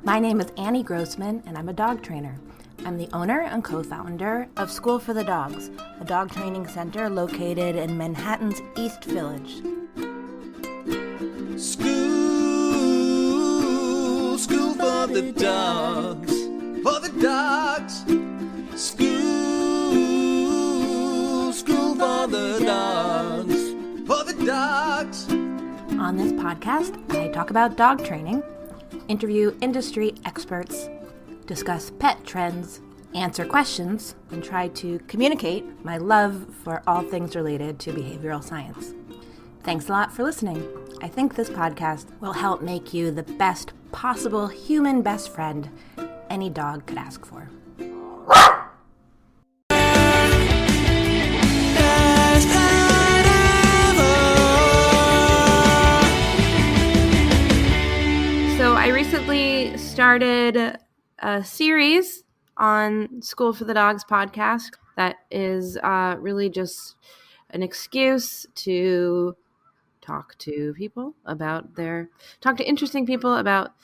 My name is Annie Grossman, and I'm a dog trainer. I'm the owner and co-founder of School for the Dogs, a dog training center located in Manhattan's East Village. School for the dogs, for the dogs. School for the dogs, for the dogs. On this podcast, I talk about dog training, interview industry experts, discuss pet trends, answer questions, and try to communicate my love for all things related to behavioral science. Thanks a lot for listening. I think this podcast will help make you the best possible human best friend any dog could ask for. So I recently started a series on School for the Dogs podcast that is really just an excuse to talk to interesting people about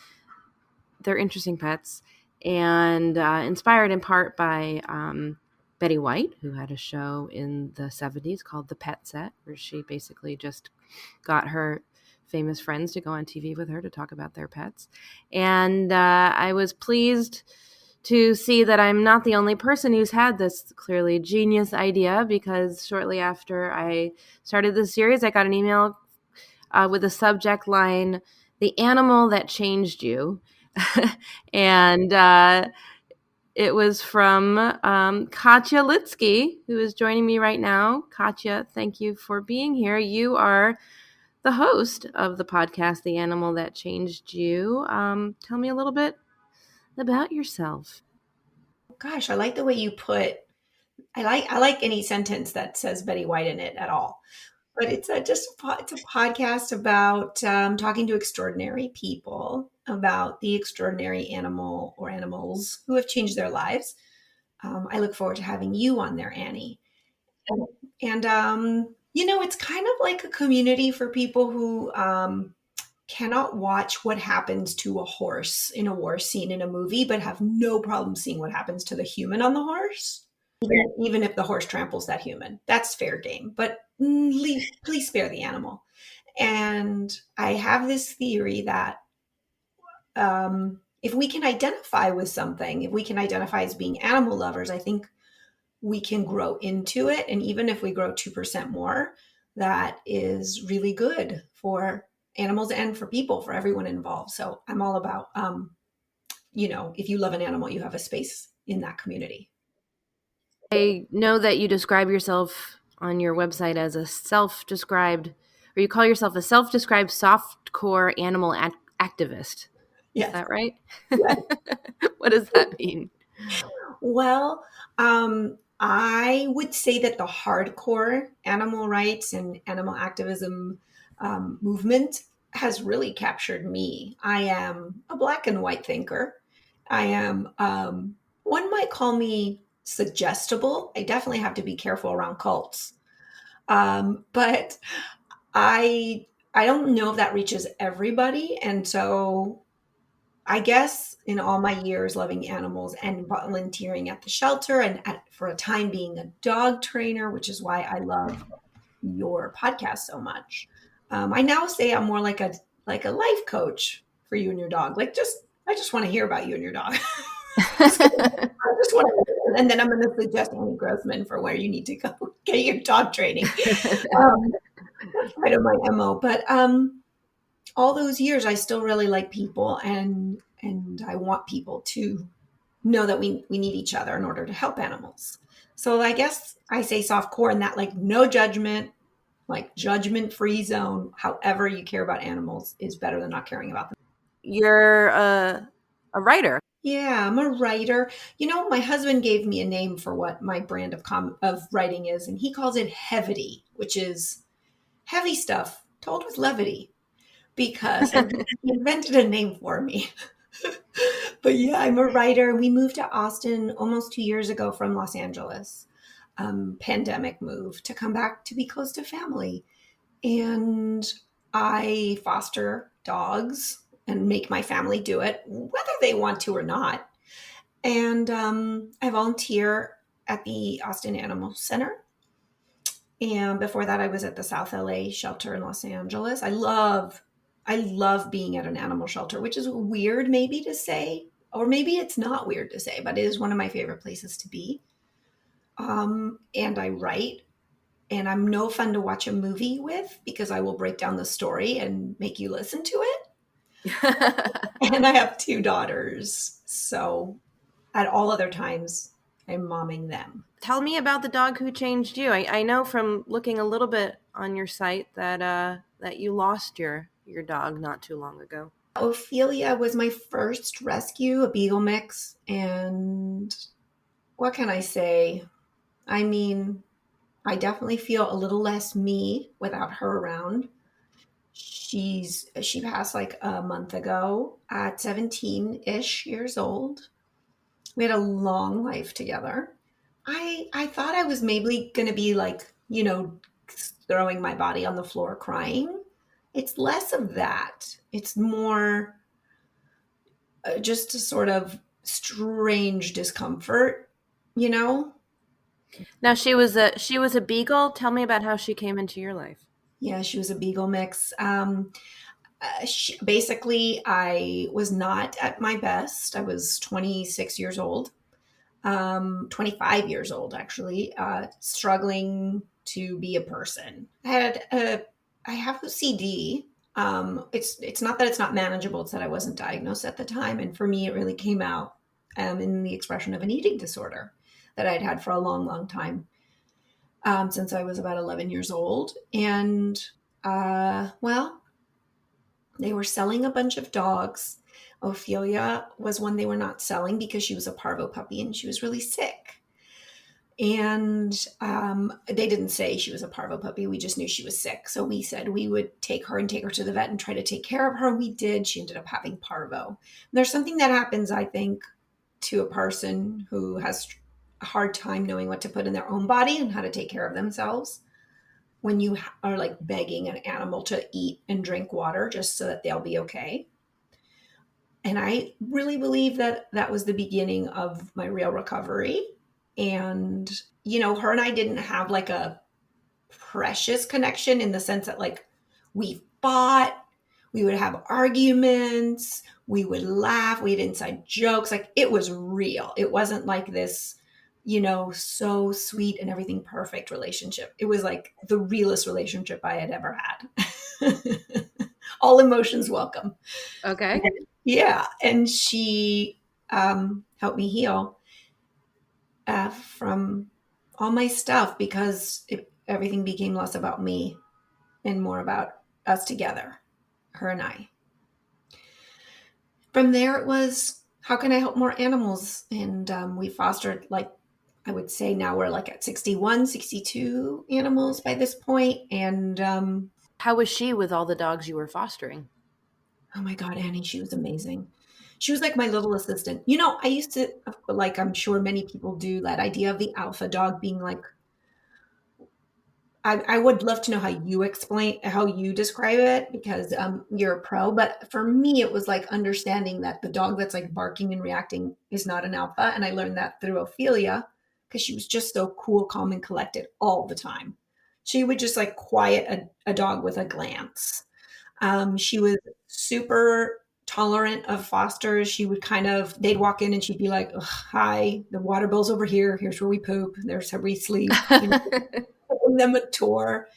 their interesting pets, and inspired in part by Betty White, who had a show in the 70s called The Pet Set, where she basically just got her famous friends to go on TV with her to talk about their pets. And I was pleased to see that I'm not the only person who's had this clearly genius idea, because shortly after I started this series, I got an email with a subject line, "The Animal That Changed You." And it was from Katya Lidsky, who is joining me right now. Katya, thank you for being here. You are the host of the podcast, The Animal That Changed You. Tell me a little bit about yourself. Gosh, I like the way you put, I like any sentence that says Betty White in it at all. But it's it's a podcast about talking to extraordinary people about the extraordinary animal or animals who have changed their lives. I look forward to having you on there, Annie. And it's kind of like a community for people who cannot watch what happens to a horse in a war scene in a movie, but have no problem seeing what happens to the human on the horse. Even if the horse tramples that human, that's fair game, but please spare the animal. And I have this theory that if we can identify with something, if we can identify as being animal lovers, I think we can grow into it. And even if we grow 2% more, that is really good for animals and for people, for everyone involved. So I'm all about, if you love an animal, you have a space in that community. I know that you describe yourself on your website as you call yourself a self-described softcore animal activist. Yes. Is that right? Yes. What does that mean? Well, I would say that the hardcore animal rights and animal activism movement has really captured me. I am a black and white thinker. I am, one might call me suggestible. I definitely have to be careful around cults. But I don't know if that reaches everybody. And so I guess in all my years loving animals and volunteering at the shelter and for a time being a dog trainer, which is why I love your podcast so much. I now say I'm more like a life coach for you and your dog. I just want to hear about you and your dog. And then I'm going to suggest Annie Grossman for where you need to go get your dog training. That's part of my MO. But all those years, I still really like people, and I want people to know that we need each other in order to help animals. So I guess I say softcore in that, no judgment, judgment-free zone. However you care about animals is better than not caring about them. You're a writer. Yeah, I'm a writer. My husband gave me a name for what my brand of writing is, and he calls it Heavity, which is heavy stuff told with levity, because he invented a name for me. But yeah, I'm a writer. We moved to Austin almost 2 years ago from Los Angeles. Pandemic move to come back to be close to family. And I foster dogs and make my family do it, whether they want to or not. And I volunteer at the Austin Animal Center. And before that, I was at the South LA shelter in Los Angeles. I love being at an animal shelter, which is weird maybe to say, or maybe it's not weird to say, but it is one of my favorite places to be. And I write, and I'm no fun to watch a movie with because I will break down the story and make you listen to it. And I have 2 daughters, so at all other times, I'm momming them. Tell me about the dog who changed you. I know from looking a little bit on your site that that you lost your dog not too long ago. Ophelia was my first rescue, a beagle mix, and what can I say? I mean, I definitely feel a little less me without her around. She passed like a month ago at 17-ish years old. We had a long life together. I thought I was maybe going to be like, throwing my body on the floor crying. It's less of that. It's more just a sort of strange discomfort, you know? Now she was a beagle. Tell me about how she came into your life. Yeah, she was a beagle mix. Basically, I was not at my best. I was 26 years old, 25 years old, actually, struggling to be a person. I have OCD. It's not that it's not manageable. It's that I wasn't diagnosed at the time. And for me, it really came out in the expression of an eating disorder that I'd had for a long, long time, since I was about 11 years old. And, well, they were selling a bunch of dogs. Ophelia was one they were not selling because she was a parvo puppy and she was really sick. And they didn't say she was a parvo puppy. We just knew she was sick. So we said we would take her to the vet and try to take care of her. We did. She ended up having parvo. And there's something that happens, I think, to a person who has a hard time knowing what to put in their own body and how to take care of themselves when you are like begging an animal to eat and drink water just so that they'll be okay. And I really believe that that was the beginning of my real recovery. And, her and I didn't have like a precious connection in the sense that like we fought, we would have arguments, we would laugh, we had inside jokes. Like it was real. It wasn't like this, so sweet and everything perfect relationship. It was like the realest relationship I had ever had. All emotions welcome. Okay. Yeah. And she helped me heal from all my stuff because everything became less about me and more about us together, her and I. From there, it was, how can I help more animals? And we fostered, like, I would say now we're like at 61, 62 animals by this point. And how was she with all the dogs you were fostering? Oh my God, Annie, she was amazing. She was like my little assistant. I used to, like I'm sure many people do, that idea of the alpha dog being like, I would love to know how you describe it because you're a pro. But for me, it was like understanding that the dog that's like barking and reacting is not an alpha. And I learned that through Ophelia because she was just so cool, calm, and collected all the time. She would just like quiet a dog with a glance. She was super tolerant of fosters. She would they'd walk in and she'd be like, hi, the water bowl's over here. Here's where we poop. There's where we sleep. Giving them a tour.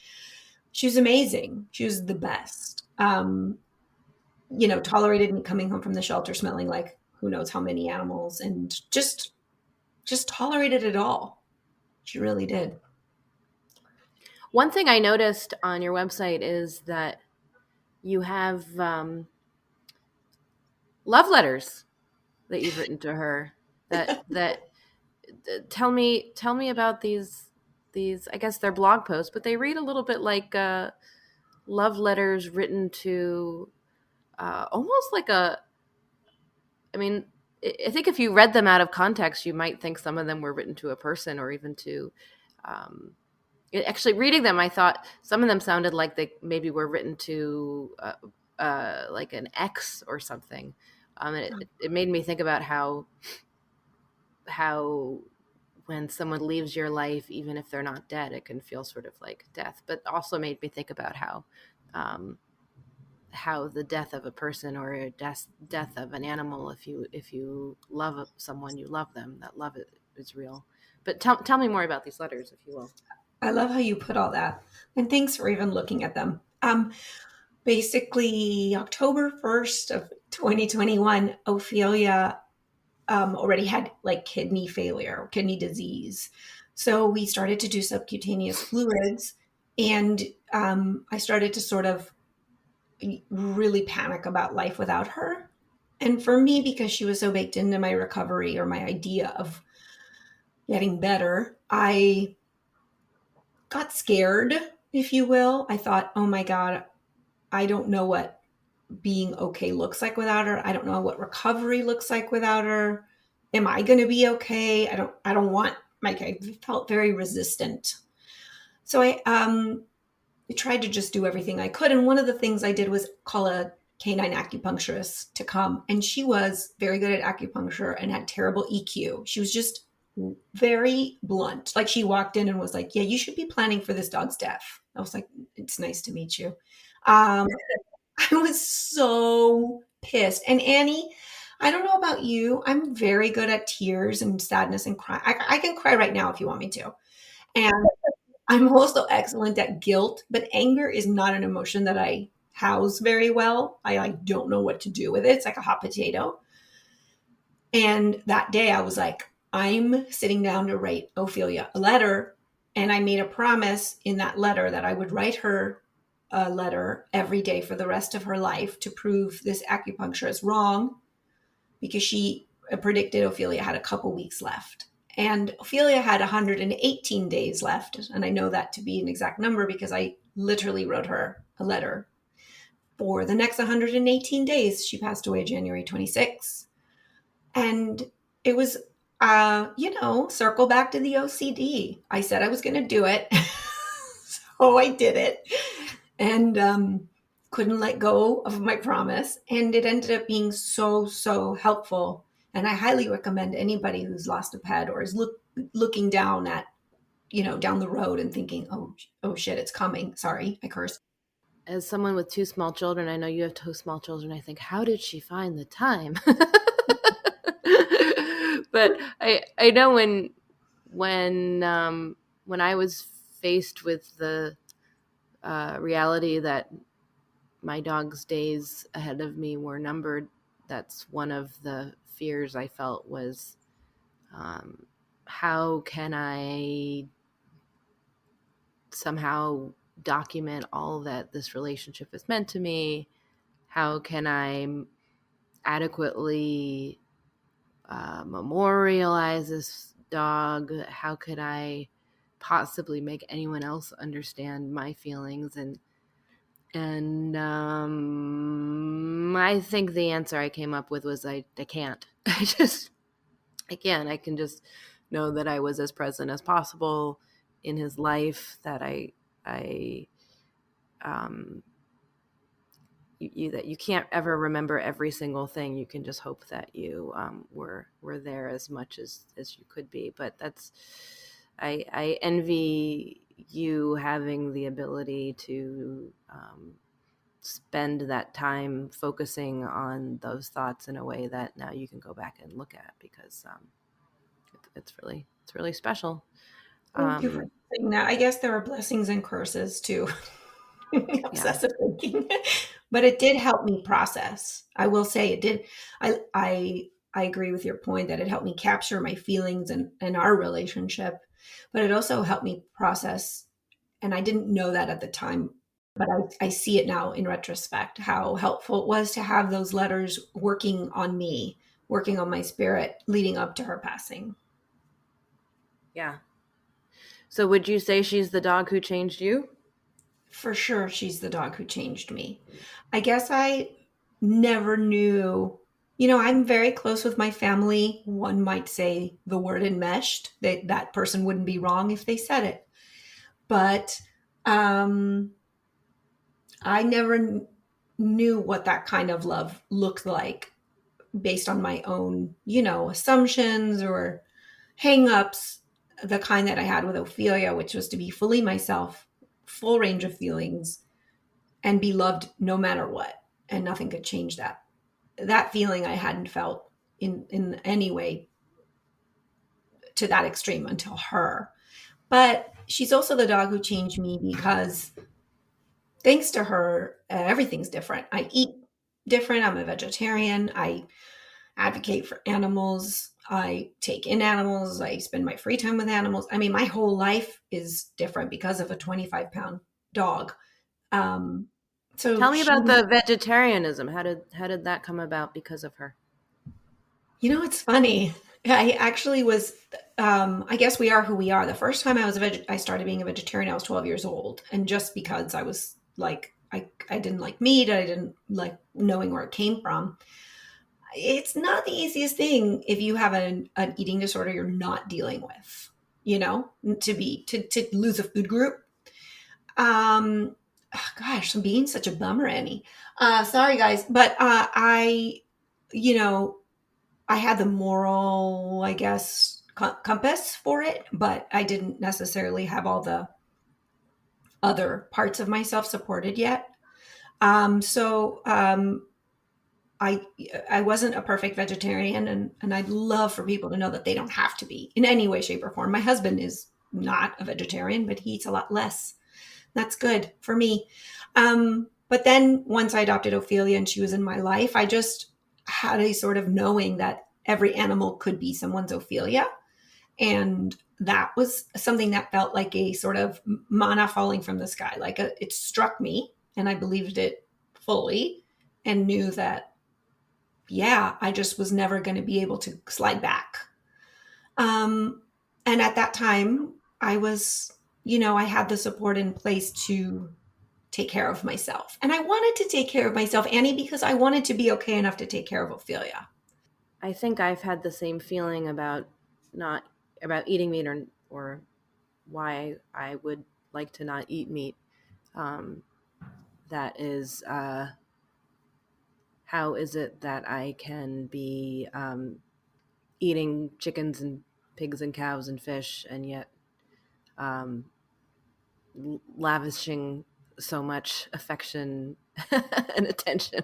She was amazing. She was the best. Tolerated me coming home from the shelter smelling like who knows how many animals and just tolerated it all. She really did. One thing I noticed on your website is that you have love letters that you've written to her. That tell me about these. I guess they're blog posts, but they read a little bit like love letters written to almost like a. I mean, I think if you read them out of context, you might think some of them were written to a person or even to. Actually, reading them, I thought some of them sounded like they maybe were written to like an ex or something. It made me think about how when someone leaves your life, even if they're not dead, it can feel sort of like death. But also made me think about how the death of a person or a death of an animal, if you love someone, you love them. That love is real. But tell me more about these letters, if you will. I love how you put all that. And thanks for even looking at them. Basically, October 1st of 2021, Ophelia already had like kidney failure, kidney disease. So we started to do subcutaneous fluids, and I started to sort of really panic about life without her. And for me, because she was so baked into my recovery or my idea of getting better, I got scared, if you will. I thought, oh my God, I don't know what being okay looks like without her. I don't know what recovery looks like without her. Am I going to be okay? I don't want Mike. I felt very resistant. So I tried to just do everything I could. And one of the things I did was call a canine acupuncturist to come. And she was very good at acupuncture and had terrible EQ. She was just very blunt. Like she walked in and was like, yeah, you should be planning for this dog's death. I was like, it's nice to meet you. Um, I was so pissed. And Annie, I don't know about you. I'm very good at tears and sadness and cry. I can cry right now if you want me to. And I'm also excellent at guilt, but anger is not an emotion that I house very well. I like don't know what to do with it. It's like a hot potato. And that day I was like, I'm sitting down to write Ophelia a letter. And I made a promise in that letter that I would write her a letter every day for the rest of her life to prove this acupuncture is wrong, because she predicted Ophelia had a couple weeks left. And Ophelia had 118 days left. And I know that to be an exact number because I literally wrote her a letter for the next 118 days. She passed away January 26th. And it was, circle back to the OCD. I said I was going to do it. So I did it. And couldn't let go of my promise. And it ended up being so, so helpful. And I highly recommend anybody who's lost a pet or is looking down at, down the road and thinking, oh shit, it's coming. Sorry, I cursed. As someone with two small children, I know you have two small children. I think, how did she find the time? But I know when I was faced with the reality that my dog's days ahead of me were numbered, that's one of the fears I felt was, how can I somehow document all that this relationship has meant to me? How can I adequately memorialize this dog? How could I possibly make anyone else understand my feelings? And I think the answer I came up with was I can't. I can't. I can just know that I was as present as possible in his life, that that you can't ever remember every single thing. You can just hope that you were there as much as you could be. But I envy you having the ability to spend that time focusing on those thoughts in a way that now you can go back and look at, because it's really special. Thank you for saying that. I guess there are blessings and curses too. Obsessive thinking. But it did help me process. I will say it did. I agree with your point that it helped me capture my feelings and our relationship, but it also helped me process. And I didn't know that at the time, but I see it now in retrospect, how helpful it was to have those letters working on me, working on my spirit leading up to her passing. Yeah. So would you say she's the dog who changed you? For sure, she's the dog who changed me. I guess I never knew, I'm very close with my family. One might say the word enmeshed, that person wouldn't be wrong if they said it. But I never knew what that kind of love looked like based on my own, assumptions or hangups, the kind that I had with Ophelia, which was to be fully myself, full range of feelings, and be loved no matter what. And nothing could change that. That feeling I hadn't felt in any way to that extreme until her. But she's also the dog who changed me because thanks to her, everything's different. I eat different. I'm a vegetarian. I advocate for animals. I take in animals. I spend my free time with animals. I mean, my whole life is different because of a 25-pound dog. Um, so Tell me she, about the vegetarianism. How did that come about because of her? it's funny. I actually was. I guess we are who we are. The first time I started being a vegetarian. I was 12 years old, and just because I was like, I didn't like meat. I didn't like knowing where it came from. It's not the easiest thing if you have an eating disorder you're not dealing with, to lose a food group. Gosh, I'm being such a bummer, Annie. Sorry guys, but you know, I had the moral, I guess, compass for it, but I didn't necessarily have all the other parts of myself supported yet. So I I wasn't a perfect vegetarian, and I'd love for people to know that they don't have to be in any way, shape, or form. My husband is not a vegetarian, but he eats a lot less. That's good for me. But then once I adopted Ophelia and she was in my life, I just had a sort of knowing that every animal could be someone's Ophelia. And that was something that felt like a sort of manna falling from the sky. It struck me and I believed it fully and knew that, yeah, I just was never going to be able to slide back. Um, and at that time, I had the support in place to take care of myself. And I wanted to take care of myself, Annie, because I wanted to be okay enough to take care of Ophelia. I think I've had the same feeling not about eating meat or why I would like to not eat meat. Um, that is, how is it that I can be eating chickens and pigs and cows and fish and yet um, lavishing so much affection and attention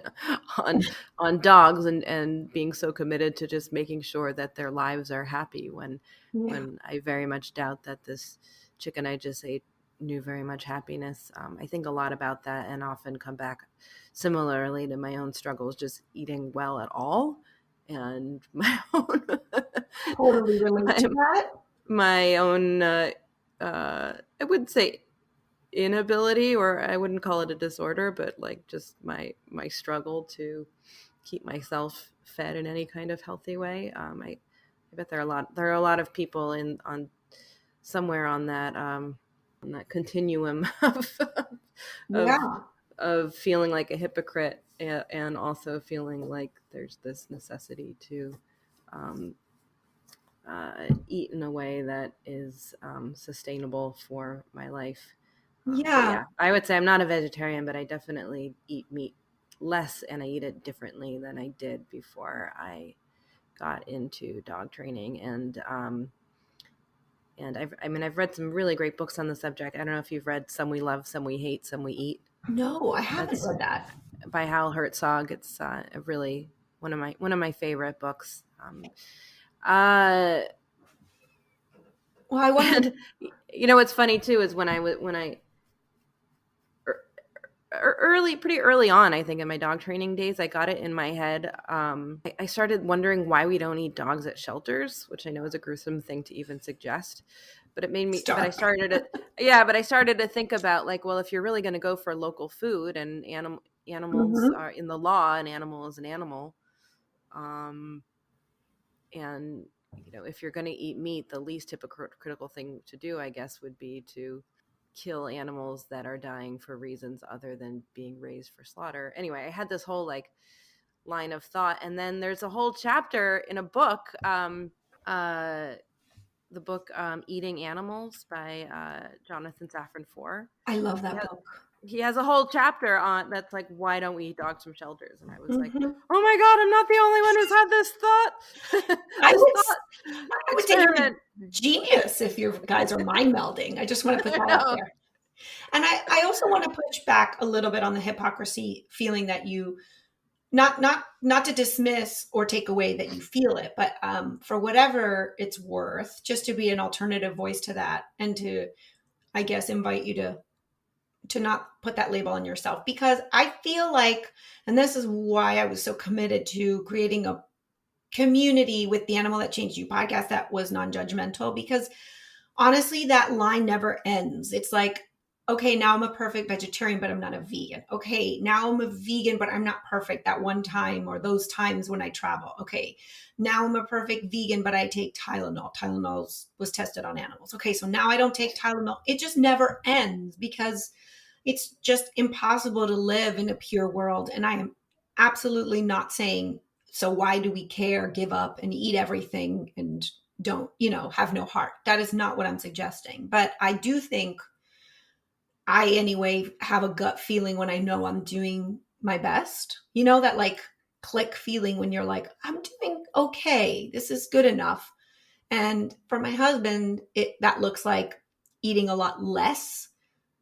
on dogs and being so committed to just making sure that their lives are happy Yeah. when I very much doubt that this chicken I just ate knew very much happiness. I think a lot about that and often come back similarly to my own struggles just eating well at all and my own Totally relate my, to that. my own I would say inability, or I wouldn't call it a disorder, but like just my struggle to keep myself fed in any kind of healthy way. I bet there are a lot of people in on somewhere on that continuum of Yeah. feeling like a hypocrite and also feeling like there's this necessity to um, eat in a way that is sustainable for my life. But Yeah. yeah, I would say I'm not a vegetarian, but I definitely eat meat less and I eat it differently than I did before I got into dog training. And I've read some really great books on the subject. I don't know if you've read Some We Love, Some We Hate, Some We Eat. No, I haven't That's read that. by Hal Herzog. It's a really one of my favorite books. Uh, Well, I want to. and what's funny too is when I pretty early on, I think in my dog training days, I got it in my head. I started wondering why we don't eat dogs at shelters, which I know is a gruesome thing to even suggest. But but Stop. I started to think about like, well, if you're really going to go for local food and animals Hmm. are in the law, an animal is an animal. Um, and if you're going to eat meat, the least hypocritical thing to do, I guess, would be to kill animals that are dying for reasons other than being raised for slaughter. Anyway, I had this whole like line of thought, and then there's a whole chapter in a book, uh, the book "Eating Animals" by Jonathan Safran Foer. I love He that has book. he has a whole chapter on that's like, why don't we eat dogs from shelters? And I was like, Mhm. oh my God, I'm not the only one who's had this thought. I This would, thought I would say you're a experiment. genius if your guys are mind melding. I just want to put that out No. there. And I also want to push back a little bit on the hypocrisy feeling that you not to dismiss or take away that you feel it, but for whatever it's worth, just to be an alternative voice to that, and to, I guess, invite you to not put that label on yourself, because I feel like, and this is why I was so committed to creating a community with the Animal That Changed You podcast that was non-judgmental, because honestly, that line never ends. It's like, okay, now I'm a perfect vegetarian, but I'm not a vegan. Okay, now I'm a vegan, but I'm not perfect that one time or those times when I travel. Okay, now I'm a perfect vegan, but I take Tylenol. Tylenol was tested on animals. Okay, so now I don't take Tylenol. It just never ends, because it's just impossible to live in a pure world. And I am absolutely not saying, so why do we care, give up and eat everything and don't, have no heart. That is not what I'm suggesting. But I do think I, anyway, have a gut feeling when I know I'm doing my best. That like click feeling when you're like, I'm doing okay. This is good enough. And for my husband, that looks like eating a lot less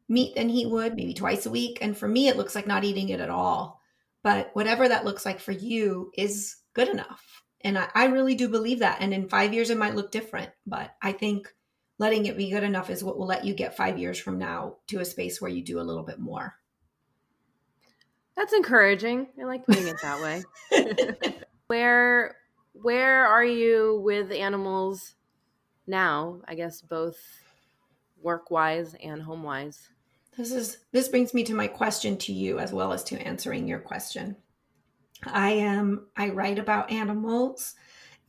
meat than he would, maybe twice a week. And for me, it looks like not eating it at all. But whatever that looks like for you is good enough. And I really do believe that. And in 5 years, it might look different. But I think letting it be good enough is what will let you get 5 years from now to a space where you do a little bit more. That's encouraging. I like putting it that way. Where are you with animals now? I guess both work-wise and home-wise. This brings me to my question to you, as well as to answering your question. I write about animals,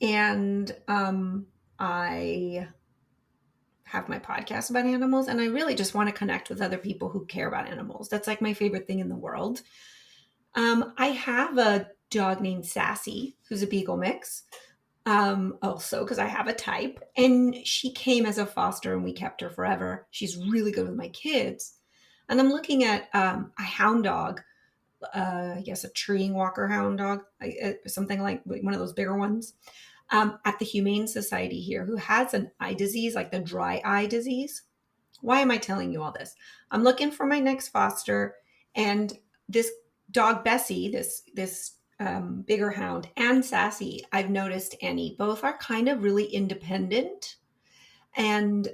and I have my podcast about animals, and I really just want to connect with other people who care about animals. That's like my favorite thing in the world. I have a dog named Sassy, who's a beagle mix. Also, because I have a type, and she came as a foster, and we kept her forever. She's really good with my kids. And I'm looking at a hound dog, I guess a treeing walker hound dog, something like one of those bigger ones, at the Humane Society here, who has an eye disease, like the dry eye disease. Why am I telling you all this? I'm looking for my next foster, and this dog Bessie, this bigger hound, and Sassy, I've noticed, Annie, both are kind of really independent, and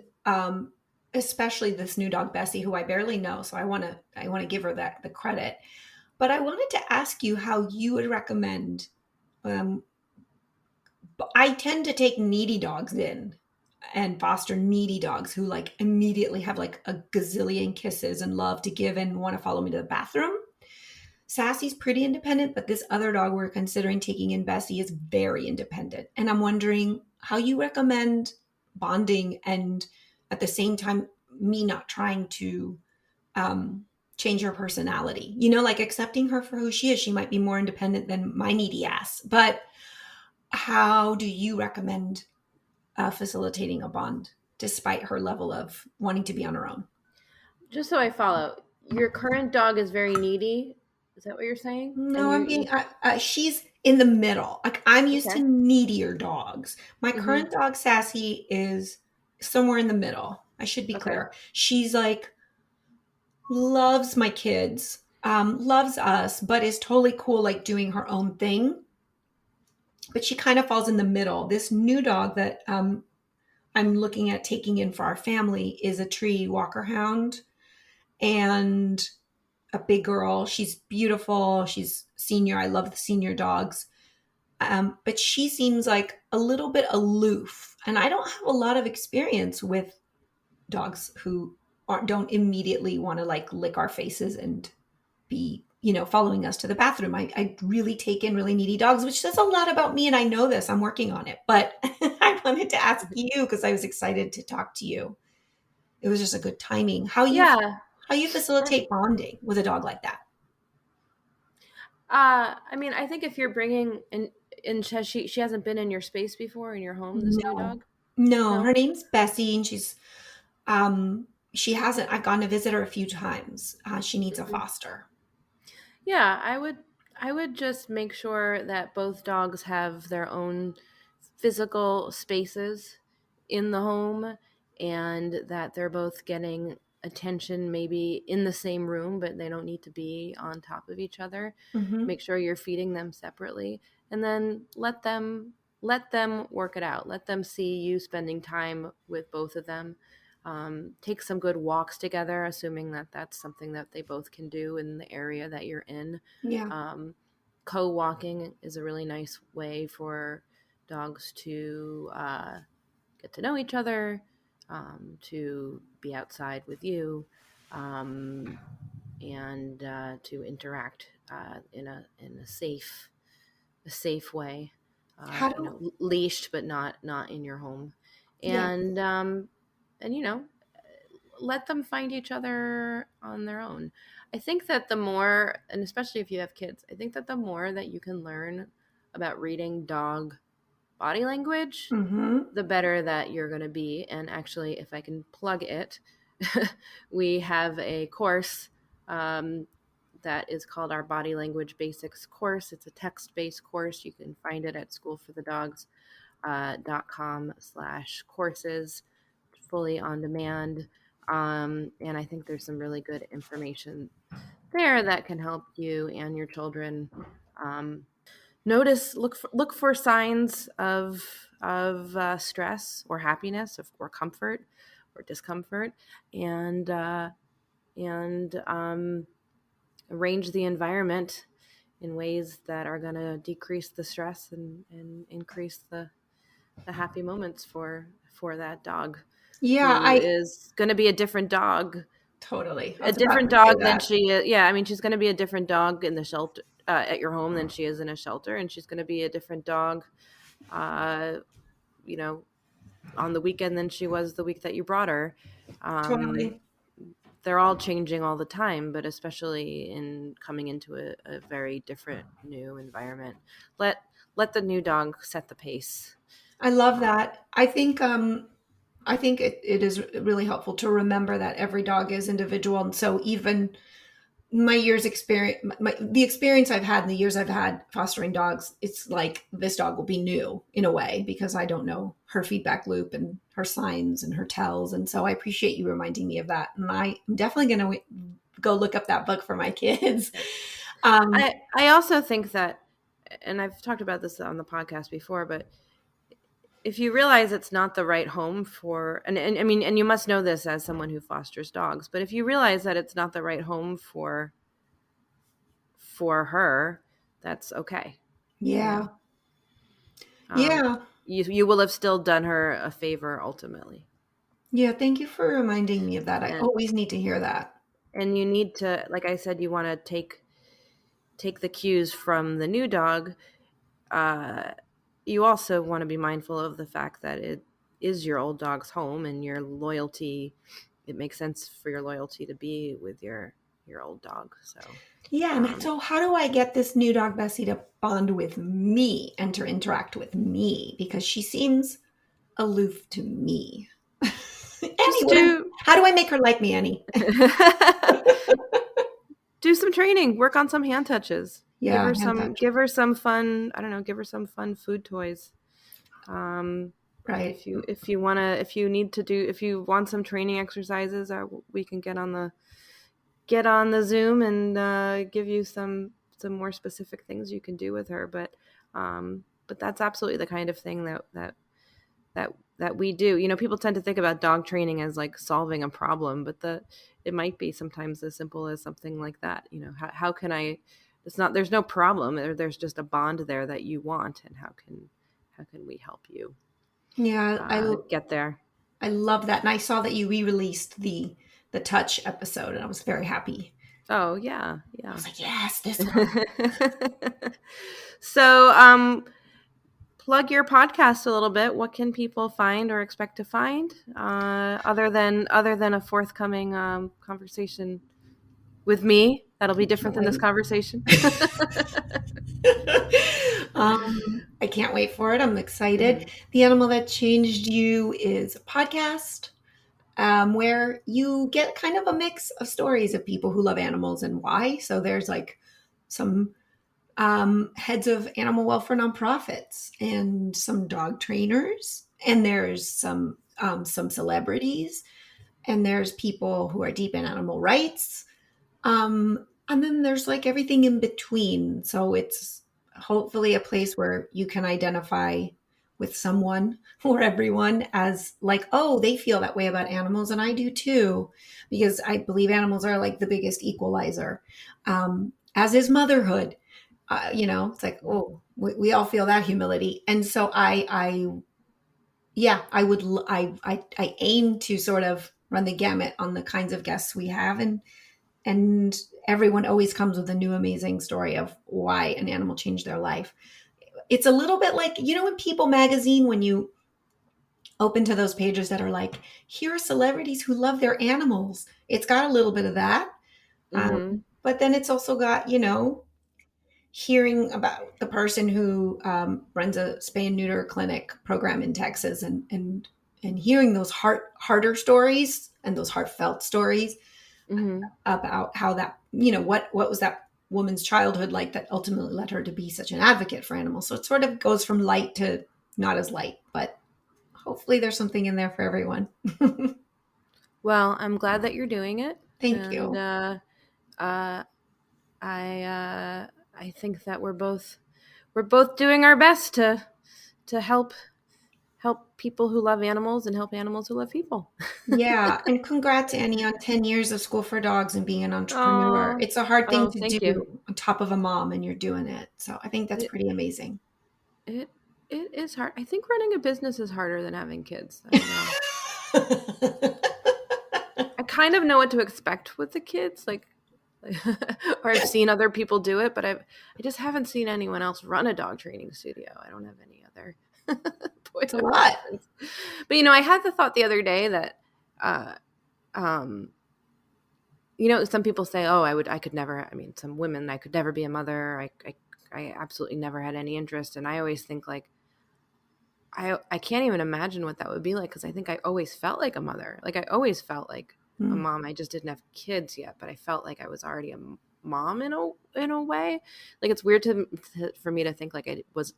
especially this new dog Bessie, who I barely know, so I want to give her the credit. But I wanted to ask you how you would recommend. I tend to take needy dogs in and foster needy dogs who like immediately have like a gazillion kisses and love to give and want to follow me to the bathroom. Sassy's pretty independent, but this other dog we're considering taking in, Bessie, is very independent. And I'm wondering how you recommend bonding, and at the same time, me not trying to change her personality. Like accepting her for who she is. She might be more independent than my needy ass. But how do you recommend facilitating a bond despite her level of wanting to be on her own? Just so I follow, your current dog is very needy. Is that what you're saying? No, And she's in the middle. Like, I'm used to okay. needier dogs. My Mm-hmm. current dog, Sassy, is somewhere in the middle. I should be clear. She's like, loves my kids, loves us, but is totally cool, like doing her own thing. But she kind of falls in the middle. This new dog that I'm looking at taking in for our family is a tree walker hound, and a big girl. She's beautiful. She's senior. I love the senior dogs. But she seems like a little bit aloof. And I don't have a lot of experience with dogs who don't immediately want to like lick our faces and be, following us to the bathroom. I really take in really needy dogs, which says a lot about me. And I know this, I'm working on it, but I wanted to ask you, because I was excited to talk to you. It was just a good timing. How you facilitate bonding with a dog like that? I mean, I think if you're bringing and she hasn't been in your space before in your home, this new dog. No, her name's Bessie, and she hasn't. I've gone to visit her a few times. She needs a Mhm. foster. Yeah, I would just make sure that both dogs have their own physical spaces in the home and that they're both getting attention maybe in the same room, but they don't need to be on top of each other. Mm-hmm. Make sure you're feeding them separately and then let them work it out. Let them see you spending time with both of them. Take some good walks together, assuming that that's something that they both can do in the area that you're in. Yeah. Um, Co-walking is a really nice way for dogs to get to know each other, to be outside with you, um, and to interact in a safe way. How do? Leashed but not in your home, Yeah. and let them find each other on their own. I think that the more, and especially if you have kids, I think that the more that you can learn about reading dog body language, Mm-hmm. the better that you're going to be. And actually, if I can plug it, we have a course that is called our Body Language Basics course. It's a text-based course. You can find it at schoolforthedogs.com/courses, fully on demand. And I think there's some really good information there that can help you and your children um, look for signs of stress or happiness or comfort or discomfort, and arrange the environment in ways that are going to decrease the stress and increase the happy moments for that dog, Yeah, who I is going to be a different dog totally. I a was about different to say dog than that. she is. Yeah, I mean, she's going to be a different dog in the shelter, at your home, than she is in a shelter, and she's going to be a different dog, uh, you know, on the weekend than she was the week that you brought her. Um, Totally. they're all changing all the time, but especially in coming into a very different new environment. Let let the new dog set the pace. I love Um, that. I think it is really helpful to remember that every dog is individual. And so even my years experience, the experience I've had in the years I've had fostering dogs, it's like this dog will be new in a way because I don't know her feedback loop and her signs and her tells. And so I appreciate you reminding me of that. And I'm definitely going to go look up that book for my kids. Um, I also think that, and I've talked about this on the podcast before, but if you realize it's not the right home for, and I mean, and you must know this as someone who fosters dogs, but if you realize that it's not the right home for her, that's okay. You yeah. know, um, Yeah. you will have still done her a favor ultimately. Yeah. Thank you for reminding me of that. I and always need to hear that. and you need to, like I said, you want to take the cues from the new dog. uh you also want to be mindful of the fact that it is your old dog's home, and your loyalty, it makes sense for your loyalty to be with your old dog. So Yeah. And um so, how do I get this new dog, Bessie, to bond with me and to interact with me? Because she seems aloof to me. Annie, just do how do I make her like me, Annie? do some training, work on some hand touches, give Yeah, her hand some touch. give her some fun, I don't know, give her some fun food toys. Right. If you want some training exercises, we can get on the Zoom and give you some more specific things you can do with her. But that's absolutely the kind of thing that we do. People tend to think about dog training as like solving a problem, but it might be sometimes as simple as something like that. How can I? It's not. There's no problem. There's just a bond there that you want, and how can we help you Yeah, get there? I love that. And I saw that you re-released the touch episode and I was very happy. Oh yeah, I yeah. was like, yes, this one. So, plug your podcast a little bit. What can people find or expect to find, other than a forthcoming conversation with me? That'll be different than this Wait. conversation. I can't wait for it. I'm excited. Mhm. The Animal That Changed You is a podcast. where you get kind of a mix of stories of people who love animals and why. So there's like some heads of animal welfare nonprofits and some dog trainers, and there's some celebrities, and there's people who are deep in animal rights. And then there's like everything in between. So it's hopefully a place where you can identify with someone or everyone as like, oh, they feel that way about animals, and I do too, because I believe animals are like the biggest equalizer, as is motherhood. It's like, oh, we all feel that humility. And so yeah, I aim to sort of run the gamut on the kinds of guests we have, and everyone always comes with a new amazing story of why an animal changed their life. It's a little bit like, in People magazine, when you open to those pages that are like, here are celebrities who love their animals. It's got a little bit of that. Mm-hmm. But then it's also got, hearing about the person who runs a spay and neuter clinic program in Texas, and hearing those harder stories and those heartfelt stories Mm-hmm. about how that, what was that woman's childhood like that ultimately led her to be such an advocate for animals. So it sort of goes from light to not as light, but hopefully there's something in there for everyone. Well, I'm glad that you're doing it. Thank And you. I think that we're both doing our best to help people who love animals and help animals who love people. Yeah. And congrats, Annie, on 10 years of School for Dogs and being an entrepreneur. Oh, It's a hard thing to thank do you. on top of a mom, and you're doing it. So I think that's It, pretty amazing. it it is hard. I think running a business is harder than having kids. I don't know. I kind of know what to expect with the kids, like, or I've seen other people do it, but I just haven't seen anyone else run a dog training studio. I don't have any other point It's a of lot. reference. But I had the thought the other day that, um, some people say, "Oh, I could never." I mean, some women, I could never be a mother. I absolutely never had any interest, and I always think like, I can't even imagine what that would be like, because I think I always felt like a mother. Like I always felt like a mom. I just didn't have kids yet, but I felt like I was already a mom in a way. Like it's weird for me to think like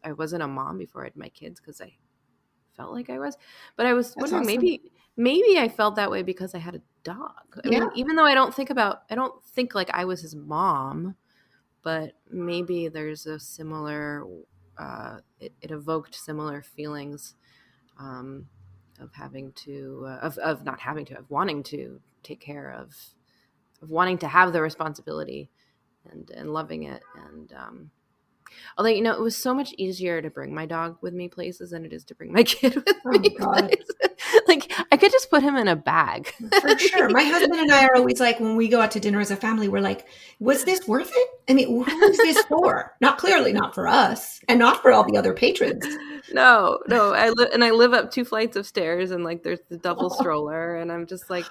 I wasn't a mom before I had my kids, because I felt like I was. But I was That's wondering, awesome. maybe I felt that way because I had a dog. I Yeah. mean, even though I don't think like I was his mom, but maybe there's a similar it evoked similar feelings, of having to of not having to, of wanting to take care of wanting to have the responsibility, and loving it. And although it was so much easier to bring my dog with me places than it is to bring my kid with Oh me God. places. Like I could just put him in a bag. For sure. My husband and I are always like, when we go out to dinner as a family, we're like, was this worth it? I mean, who is this for? Clearly not for us, and not for all the other patrons. No, I live up 2 flights of stairs, and like there's the double stroller, and I'm just like,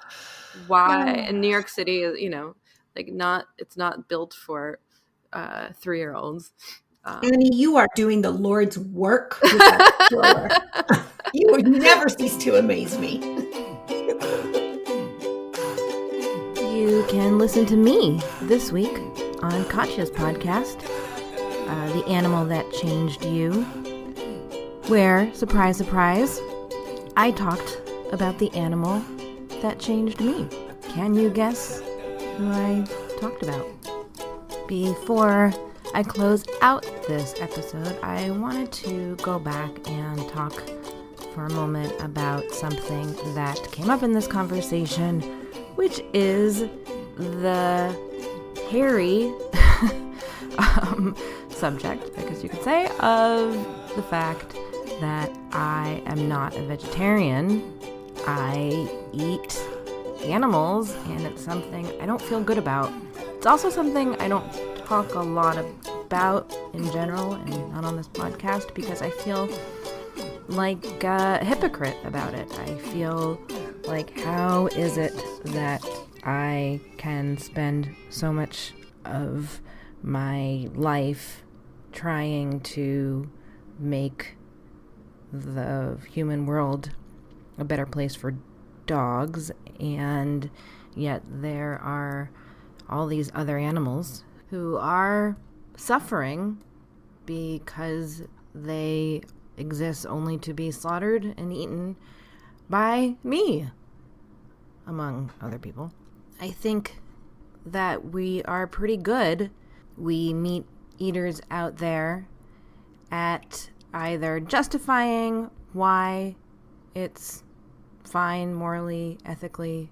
why? And New York City is, like it's not built for 3-year-olds. Annie, you are doing the Lord's work with that stroller. You would never cease to amaze me. You can listen to me this week on Katya's podcast, The Animal That Changed You, where, surprise, surprise, I talked about the animal that changed me. Can you guess who I talked about? Before I close out this episode, I wanted to go back and talk for a moment about something that came up in this conversation, which is the hairy subject, I guess you could say, of the fact that I am not a vegetarian. I eat animals, and it's something I don't feel good about. It's also something I don't talk a lot about in general, and not on this podcast, because I feel like a hypocrite about it. I feel like, how is it that I can spend so much of my life trying to make the human world a better place for dogs, and yet there are all these other animals who are suffering because they exist only to be slaughtered and eaten by me, among other people. I think that we are pretty good, we meat eaters out there, at either justifying why it's fine morally, ethically,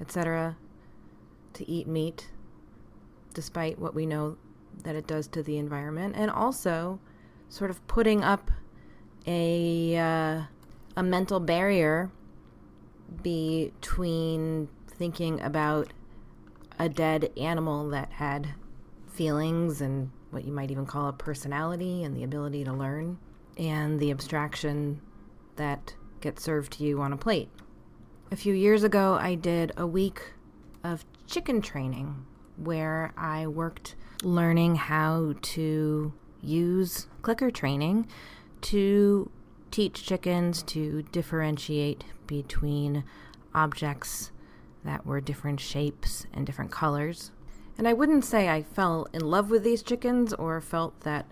etc., to eat meat, despite what we know that it does to the environment, and also sort of putting up a mental barrier between thinking about a dead animal that had feelings and what you might even call a personality and the ability to learn, and the abstraction that gets served to you on a plate. A few years ago, I did a week of chicken training where I worked learning how to use clicker training to teach chickens to differentiate between objects that were different shapes and different colors. And I wouldn't say I fell in love with these chickens or felt that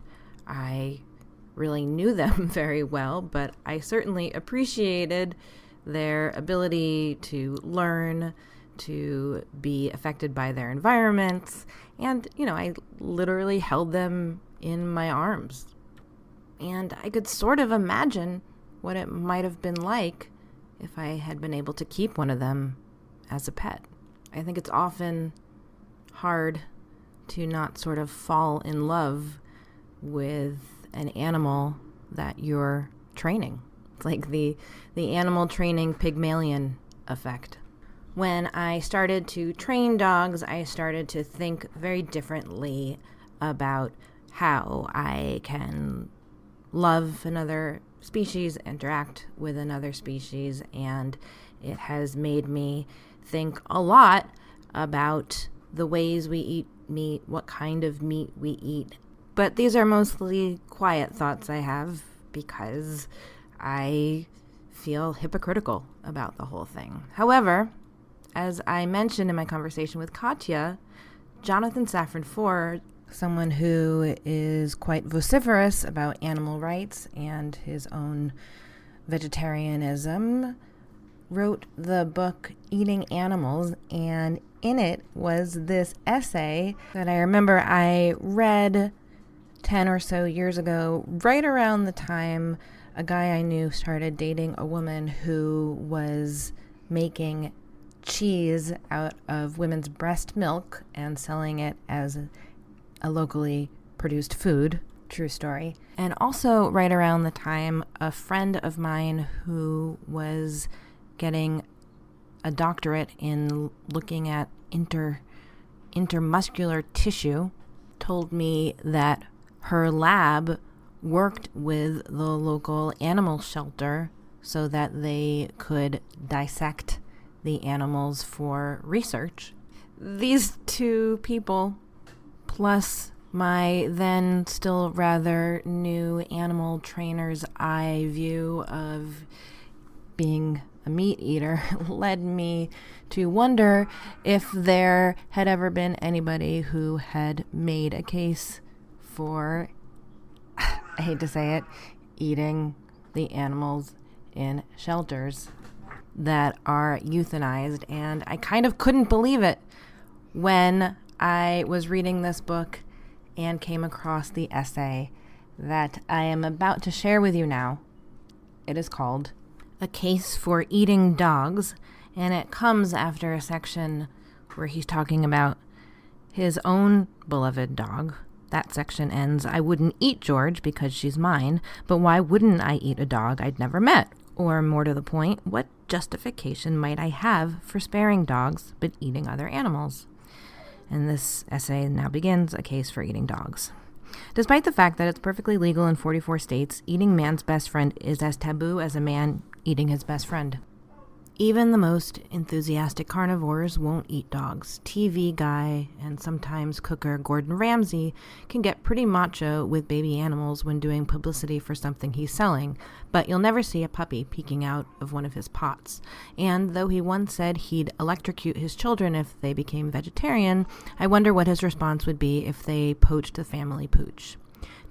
I really knew them very well, but I certainly appreciated their ability to learn, to be affected by their environments, and, I literally held them in my arms. And I could sort of imagine what it might have been like if I had been able to keep one of them as a pet. I think it's often hard to not sort of fall in love with an animal that you're training. It's like the animal training Pygmalion effect. When I started to train dogs, I started to think very differently about how I can love another species, interact with another species, and it has made me think a lot about the ways we eat meat, what kind of meat we eat. But these are mostly quiet thoughts I have because I feel hypocritical about the whole thing. However, as I mentioned in my conversation with Katya, Jonathan Safran Foer, someone who is quite vociferous about animal rights and his own vegetarianism, wrote the book Eating Animals, and in it was this essay that I remember I read 10 or so years ago, right around the time a guy I knew started dating a woman who was making cheese out of women's breast milk and selling it as a locally produced food. True story. And also right around the time a friend of mine who was getting a doctorate in looking at intermuscular tissue told me that her lab worked with the local animal shelter so that they could dissect the animals for research. These two people, plus my then still rather new animal trainer's eye view of being a meat eater, led me to wonder if there had ever been anybody who had made a case for, I hate to say it, eating the animals in shelters that are euthanized. And I kind of couldn't believe it when I was reading this book and came across the essay that I am about to share with you now. It is called A Case for Eating Dogs, and it comes after a section where he's talking about his own beloved dog. That section ends, I wouldn't eat George because she's mine, but why wouldn't I eat a dog I'd never met? Or more to the point, what justification might I have for sparing dogs but eating other animals? And this essay now begins, A Case for Eating Dogs. Despite the fact that it's perfectly legal in 44 states, eating man's best friend is as taboo as a man eating his best friend. Even the most enthusiastic carnivores won't eat dogs. TV guy and sometimes cooker Gordon Ramsay can get pretty macho with baby animals when doing publicity for something he's selling, but you'll never see a puppy peeking out of one of his pots. And though he once said he'd electrocute his children if they became vegetarian, I wonder what his response would be if they poached the family pooch.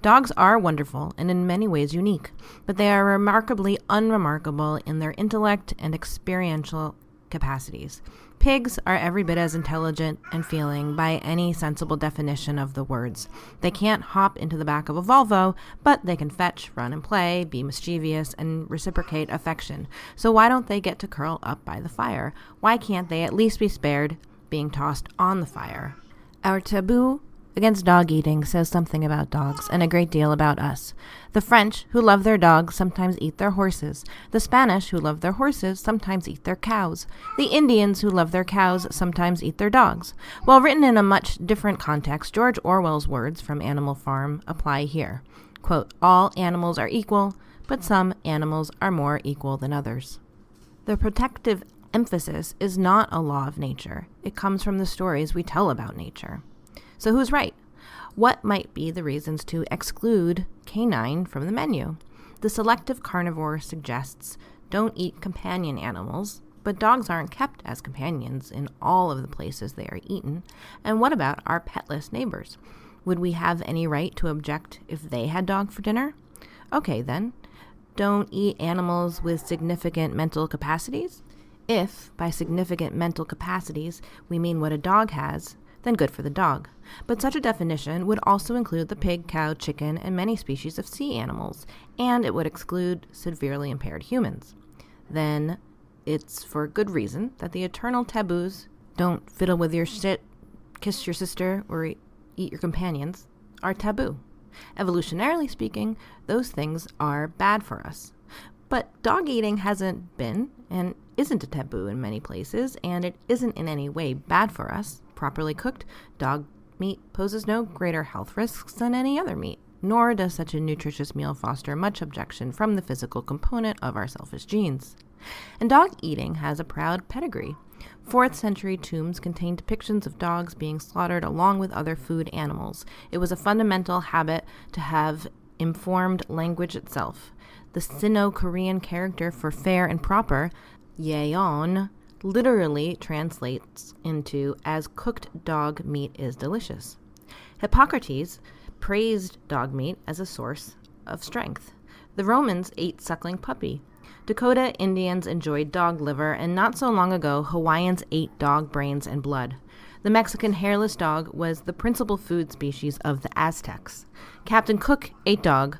Dogs are wonderful and in many ways unique, but they are remarkably unremarkable in their intellect and experiential capacities. Pigs are every bit as intelligent and feeling by any sensible definition of the words. They can't hop into the back of a Volvo, but they can fetch, run and play, be mischievous, and reciprocate affection. So why don't they get to curl up by the fire? Why can't they at least be spared being tossed on the fire? Our taboo against dog eating says something about dogs and a great deal about us. The French, who love their dogs, sometimes eat their horses. The Spanish, who love their horses, sometimes eat their cows. The Indians, who love their cows, sometimes eat their dogs. While written in a much different context, George Orwell's words from Animal Farm apply here. Quote, "All animals are equal, but some animals are more equal than others." The protective emphasis is not a law of nature. It comes from the stories we tell about nature. So who's right? What might be the reasons to exclude canine from the menu? The selective carnivore suggests don't eat companion animals, but dogs aren't kept as companions in all of the places they are eaten. And what about our petless neighbors? Would we have any right to object if they had dog for dinner? Okay then, don't eat animals with significant mental capacities? If, by significant mental capacities, we mean what a dog has, then good for the dog. But such a definition would also include the pig, cow, chicken, and many species of sea animals, and it would exclude severely impaired humans. Then it's for good reason that the eternal taboos, don't fiddle with your shit, kiss your sister, or eat your companions, are taboo. Evolutionarily speaking, those things are bad for us. But dog eating hasn't been and isn't a taboo in many places, and it isn't in any way bad for us. Properly cooked, dog meat poses no greater health risks than any other meat, nor does such a nutritious meal foster much objection from the physical component of our selfish genes. And dog eating has a proud pedigree. 4th century tombs contain depictions of dogs being slaughtered along with other food animals. It was a fundamental habit to have informed language itself. The Sino-Korean character for fair and proper, yeon, literally translates into as cooked dog meat is delicious. Hippocrates praised dog meat as a source of strength. The Romans ate suckling puppy. Dakota Indians enjoyed dog liver, and not so long ago, Hawaiians ate dog brains and blood. The Mexican hairless dog was the principal food species of the Aztecs. Captain Cook ate dog.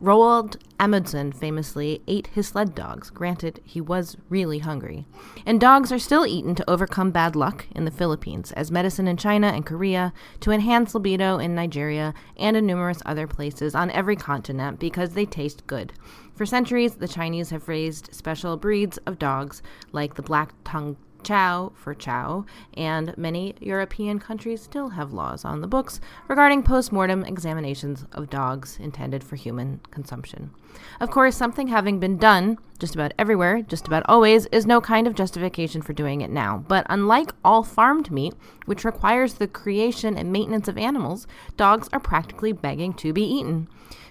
Roald Amundsen famously ate his sled dogs. Granted, he was really hungry. And dogs are still eaten to overcome bad luck in the Philippines, as medicine in China and Korea, to enhance libido in Nigeria, and in numerous other places on every continent because they taste good. For centuries, the Chinese have raised special breeds of dogs, like the black-tongued Chow for Chow, and many European countries still have laws on the books regarding post-mortem examinations of dogs intended for human consumption. Of course, something having been done just about everywhere, just about always, is no kind of justification for doing it now. But unlike all farmed meat, which requires the creation and maintenance of animals, dogs are practically begging to be eaten.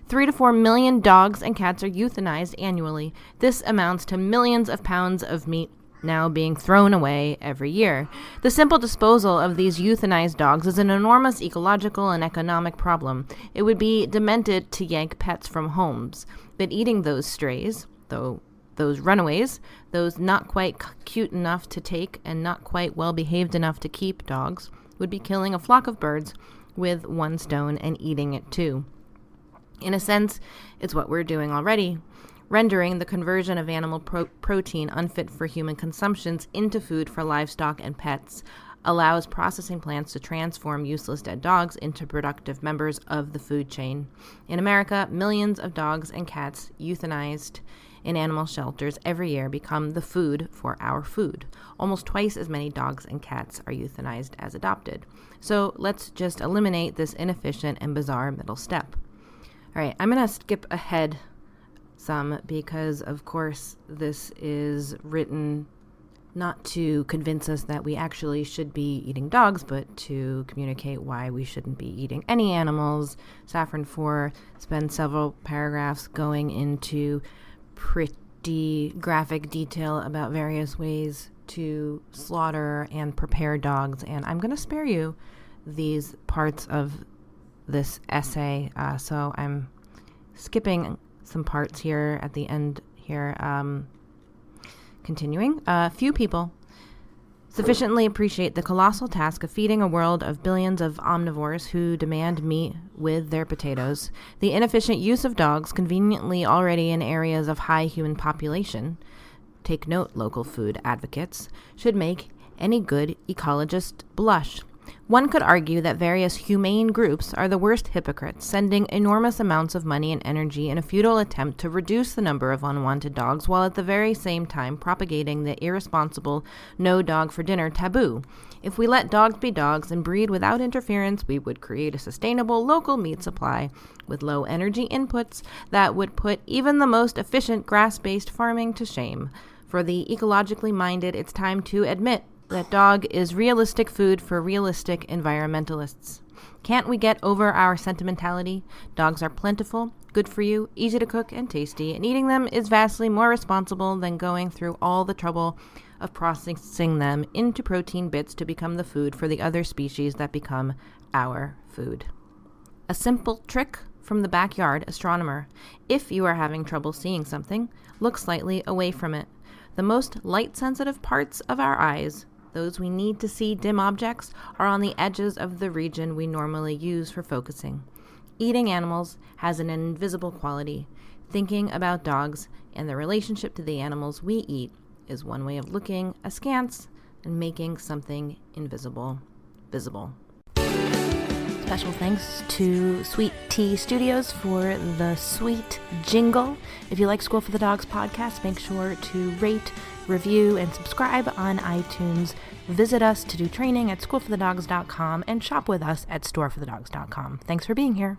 3 to 4 million dogs and cats are euthanized annually. This amounts to millions of pounds of meat now being thrown away every year. The simple disposal of these euthanized dogs is an enormous ecological and economic problem. It would be demented to yank pets from homes, but eating those strays, those runaways, those not quite cute enough to take and not quite well behaved enough to keep dogs, would be killing a flock of birds with one stone and eating it too. In a sense, it's what we're doing already. Rendering the conversion of animal protein unfit for human consumptions into food for livestock and pets allows processing plants to transform useless dead dogs into productive members of the food chain. In America, millions of dogs and cats euthanized in animal shelters every year become the food for our food. Almost twice as many dogs and cats are euthanized as adopted. So let's just eliminate this inefficient and bizarre middle step. All right, I'm going to skip ahead some because, of course, this is written not to convince us that we actually should be eating dogs, but to communicate why we shouldn't be eating any animals. Safran Foer spends several paragraphs going into pretty graphic detail about various ways to slaughter and prepare dogs, and I'm going to spare you these parts of this essay, so I'm skipping some parts here at the end here. Continuing, few people sufficiently appreciate the colossal task of feeding a world of billions of omnivores who demand meat with their potatoes. The inefficient use of dogs, conveniently already in areas of high human population, take note, local food advocates, should make any good ecologist blush. One could argue that various humane groups are the worst hypocrites, sending enormous amounts of money and energy in a futile attempt to reduce the number of unwanted dogs, while at the very same time propagating the irresponsible no dog for dinner taboo. If we let dogs be dogs and breed without interference, we would create a sustainable local meat supply with low energy inputs that would put even the most efficient grass-based farming to shame. For the ecologically minded, it's time to admit that dog is realistic food for realistic environmentalists. Can't we get over our sentimentality? Dogs are plentiful, good for you, easy to cook, and tasty, and eating them is vastly more responsible than going through all the trouble of processing them into protein bits to become the food for the other species that become our food. A simple trick from the backyard astronomer. If you are having trouble seeing something, look slightly away from it. The most light-sensitive parts of our eyes, those we need to see dim objects, are on the edges of the region we normally use for focusing. Eating animals has an invisible quality. Thinking about dogs and the relationship to the animals we eat is one way of looking askance and making something invisible visible. Special thanks to Sweet Tea Studios for the sweet jingle. If you like School for the Dogs podcast, make sure to rate, review, and subscribe on iTunes. Visit us to do training at schoolforthedogs.com and shop with us at storeforthedogs.com. Thanks for being here.